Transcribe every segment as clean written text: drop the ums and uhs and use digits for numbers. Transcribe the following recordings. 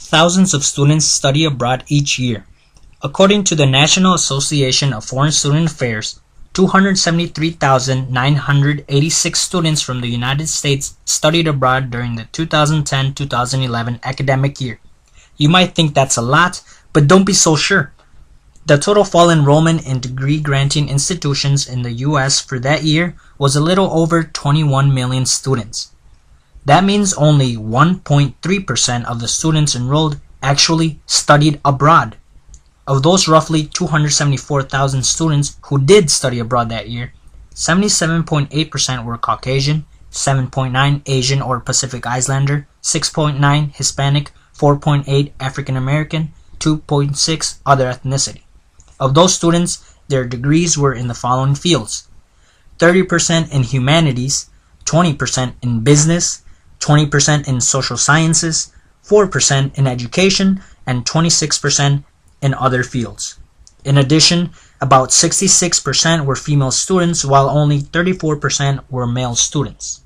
Thousands of students study abroad each year. According to the National Association of Foreign Student Affairs, 273,986 students from the United States studied abroad during the 2010-2011 academic year. You might think that's a lot, but don't be so sure. The total fall enrollment in degree-granting institutions in the U.S. for that year was a little over 21 million students. That means only 1.3% of the students enrolled actually studied abroad. Of those roughly 274,000 students who did study abroad that year, 77.8% were Caucasian, 7.9% Asian or Pacific Islander, 6.9% Hispanic, 4.8% African American, 2.6% other ethnicity. Of those students, their degrees were in the following fields: 30% in humanities, 20% in business, 20% in social sciences, 4% in education, and 26% in other fields. In addition, about 66% were female students, while only 34% were male students.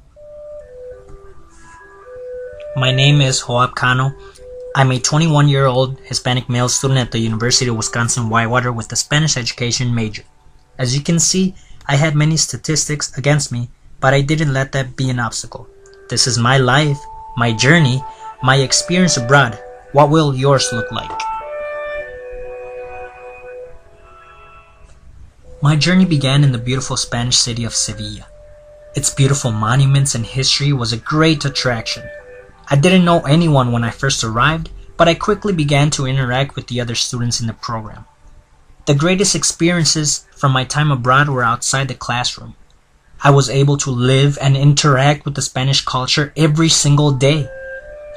My name is Joab Cano. I'm a 21-year-old Hispanic male student at the University of Wisconsin-Whitewater with a Spanish education major. As you can see, I had many statistics against me, but I didn't let that be an obstacle. This is my life, my journey, my experience abroad. What will yours look like? My journey began in the beautiful Spanish city of Sevilla. Its beautiful monuments and history was a great attraction. I didn't know anyone when I first arrived, but I quickly began to interact with the other students in the program. The greatest experiences from my time abroad were outside the classroom. I was able to live and interact with the Spanish culture every single day.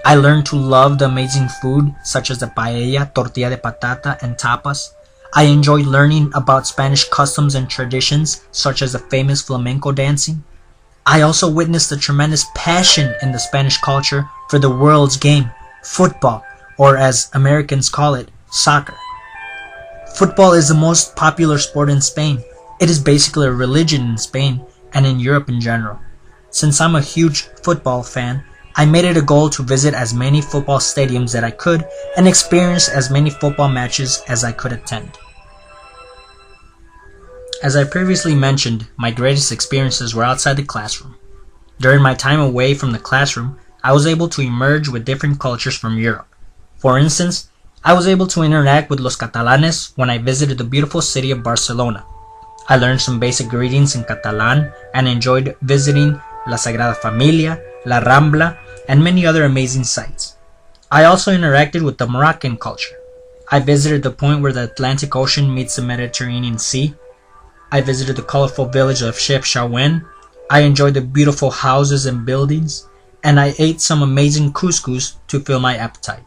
I learned to love the amazing food such as the paella, tortilla de patata, and tapas. I enjoyed learning about Spanish customs and traditions such as the famous flamenco dancing. I also witnessed the tremendous passion in the Spanish culture for the world's game, football, or as Americans call it, soccer. Football is the most popular sport in Spain. It is basically a religion in Spain and in Europe in general. Since I'm a huge football fan, I made it a goal to visit as many football stadiums that I could and experience as many football matches as I could attend. As I previously mentioned, my greatest experiences were outside the classroom. During my time away from the classroom, I was able to emerge with different cultures from Europe. For instance, I was able to interact with los Catalanes when I visited the beautiful city of Barcelona. I learned some basic greetings in Catalan and enjoyed visiting La Sagrada Familia, La Rambla, and many other amazing sites. I also interacted with the Moroccan culture. I visited the point where the Atlantic Ocean meets the Mediterranean Sea. I visited the colorful village of Chefchaouen. I enjoyed the beautiful houses and buildings, and I ate some amazing couscous to fill my appetite.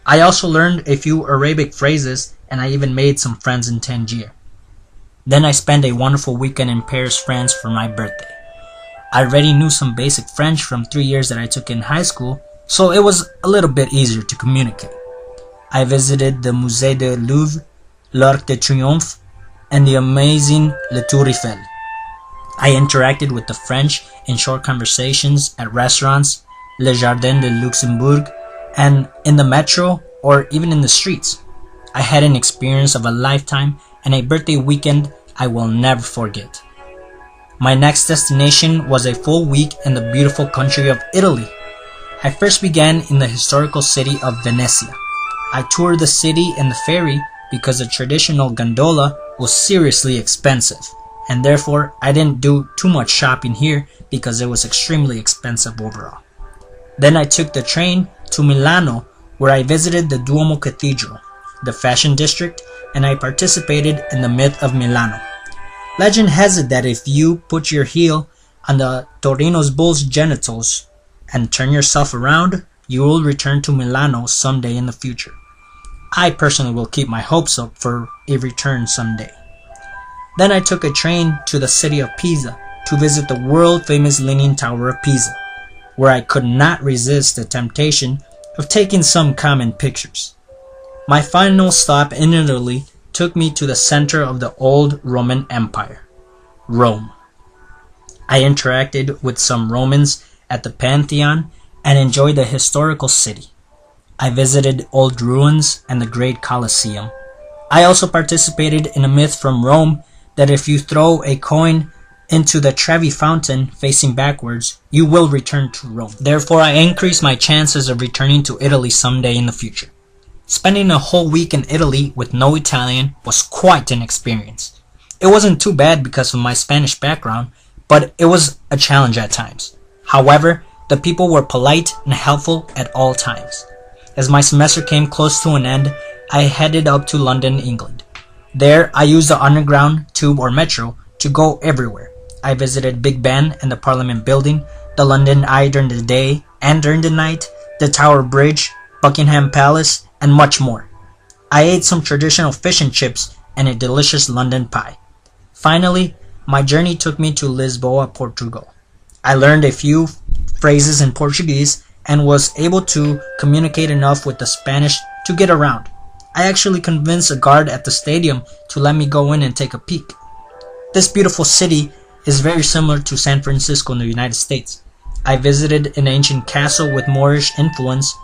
I also learned a few Arabic phrases, and I even made some friends in Tangier. Then I spent a wonderful weekend in Paris, France for my birthday. I already knew some basic French from 3 years that I took in high school, so it was a little bit easier to communicate. I visited the Musée du Louvre, l'Arc de Triomphe, and the amazing Le Tour Eiffel. I interacted with the French in short conversations at restaurants, Le Jardin de Luxembourg, and in the metro or even in the streets. I had an experience of a lifetime and a birthday weekend I will never forget. My next destination was a full week in the beautiful country of Italy. I first began in the historical city of Venezia. I toured the city in the ferry because the traditional gondola was seriously expensive, and therefore I didn't do too much shopping here because it was extremely expensive overall. Then I took the train to Milano, where I visited the Duomo Cathedral, the fashion district, and I participated in the myth of Milano. Legend has it that if you put your heel on the Torino's bull's genitals and turn yourself around, you will return to Milano someday in the future. I personally will keep my hopes up for a return someday. Then I took a train to the city of Pisa to visit the world-famous Leaning Tower of Pisa, where I could not resist the temptation of taking some common pictures. My final stop in Italy took me to the center of the old Roman Empire, Rome. I interacted with some Romans at the Pantheon and enjoyed the historical city. I visited old ruins and the Great Colosseum. I also participated in a myth from Rome that if you throw a coin into the Trevi fountain facing backwards, you will return to Rome. Therefore, I increased my chances of returning to Italy someday in the future. Spending a whole week in Italy with no Italian was quite an experience. It wasn't too bad because of my Spanish background, but it was a challenge at times. However, the people were polite and helpful at all times. As my semester came close to an end, I headed up to London, England. There, I used the underground, tube or metro to go everywhere. I visited Big Ben and the Parliament Building, the London Eye during the day and during the night, the Tower Bridge, Buckingham Palace, and much more. I ate some traditional fish and chips and a delicious London pie. Finally, my journey took me to Lisboa, Portugal. I learned a few phrases in Portuguese and was able to communicate enough with the Spanish to get around. I actually convinced a guard at the stadium to let me go in and take a peek. This beautiful city is very similar to San Francisco in the United States. I visited an ancient castle with Moorish influence,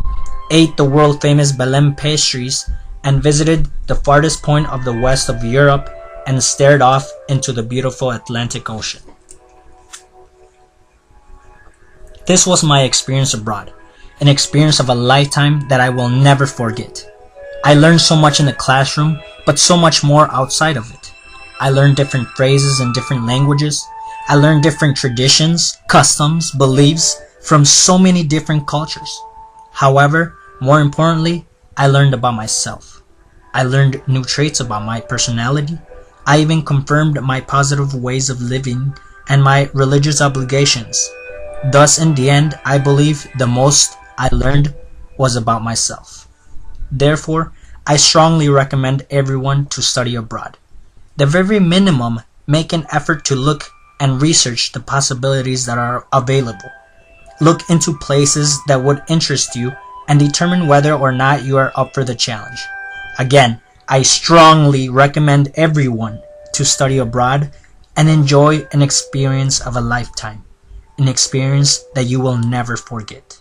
ate the world-famous Belém pastries, and visited the farthest point of the west of Europe and stared off into the beautiful Atlantic Ocean. This was my experience abroad, an experience of a lifetime that I will never forget. I learned so much in the classroom, but so much more outside of it. I learned different phrases in different languages. I learned different traditions, customs, beliefs from so many different cultures. However, more importantly, I learned about myself. I learned new traits about my personality. I even confirmed my positive ways of living and my religious obligations. Thus, in the end, I believe the most I learned was about myself. Therefore, I strongly recommend everyone to study abroad. The very minimum, make an effort to look and research the possibilities that are available. Look into places that would interest you and determine whether or not you are up for the challenge. Again, I strongly recommend everyone to study abroad and enjoy an experience of a lifetime, an experience that you will never forget.